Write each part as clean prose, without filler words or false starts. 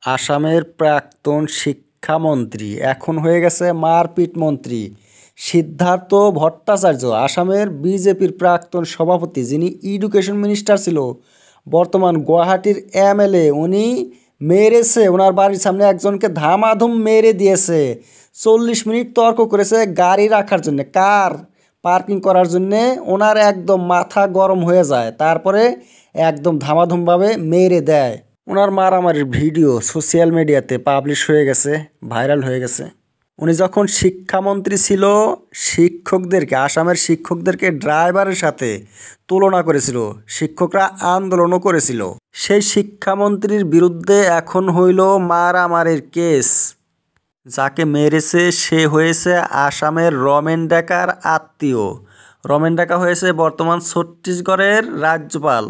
আসামের প্রাক্তন শিক্ষামন্ত্রী এখন হয়ে গেছে মারপিট মন্ত্রী সিদ্ধার্থ ভট্টাচার্য। আসামের বিজেপির প্রাক্তন সভাপতি, যিনি এডুকেশন মিনিস্টার ছিল, বর্তমান গুয়াহাটির এমএলএ, উনি মেরেছে ওনার বাড়ির সামনে একজনকে, ধামাধুম মেরে দিয়েছে। 40 মিনিট তর্ক করেছে গাড়ি রাখার জন্যে, কার পার্কিং করার জন্যে। ওনার একদম মাথা গরম হয়ে যায়, তারপরে একদম ধামাধুমভাবে মেরে দেয়। ওনার মারামারির ভিডিও সোশ্যাল মিডিয়াতে পাবলিশ হয়ে গেছে, ভাইরাল হয়ে গেছে। উনি যখন শিক্ষামন্ত্রী ছিল, আসামের শিক্ষকদেরকে ড্রাইভারের সাথে তুলনা করেছিল, শিক্ষকরা আন্দোলনও করেছিল। সেই শিক্ষামন্ত্রীর বিরুদ্ধে এখন হইল মারামারির কেস। যাকে মেরেছে সে হয়েছে আসামের রমেন ডেকার আত্মীয়। রমেন ডেকা হয়েছে বর্তমান ছত্তিশগড়ের রাজ্যপাল।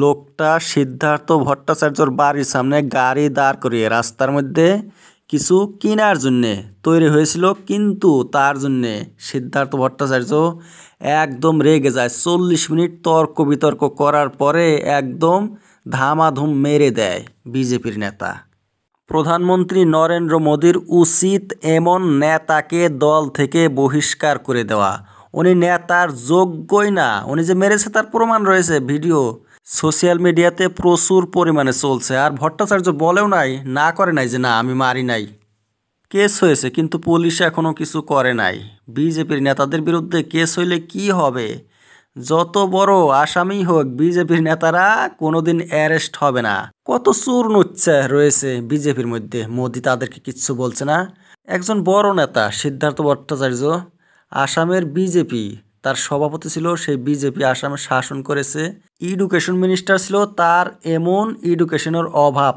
লোকটা সিদ্ধার্থ ভট্টাচার্যর বাড়ির সামনে গাড়ি দাঁড় করিয়ে রাস্তার মধ্যে কিছু কেনার জন্যে তৈরি হয়েছিল, কিন্তু তার জন্যে সিদ্ধার্থ ভট্টাচার্য একদম রেগে যায়। 40 মিনিট তর্ক বিতর্ক করার পরে একদম ধামাধুম মেরে দেয় বিজেপির নেতা। প্রধানমন্ত্রী নরেন্দ্র মোদীর উচিত এমন নেতাকে দল থেকে বহিষ্কার করে দেওয়া। উনি নেতার যোগ্যই না। উনি যে মেরেছে তার প্রমাণ রয়েছে, ভিডিও সোশ্যাল মিডিয়াতে প্রচুর পরিমাণে চলছে। আর ভট্টাচার্য বলেও নাই, না করে নাই যে না আমি মারি নাই। কেস হয়েছে কিন্তু পুলিশ এখনও কিছু করে নাই। বিজেপির নেতাদের বিরুদ্ধে কেস হইলে কি হবে? যত বড় আসামি হোক, বিজেপির নেতারা কোনোদিন অ্যারেস্ট হবে না। কত চূর্ণোচ্চার রয়েছে বিজেপির মধ্যে, মোদি তাদেরকে কিচ্ছু বলছে না। একজন বড় নেতা সিদ্ধার্থ ভট্টাচার্য আসামের বিজেপি, তার সভাপতি ছিল, সেই বিজেপি আসামে শাসন করেছে। এডুকেশন মিনিস্টার ছিল, তার এমন এডুকেশনের অভাব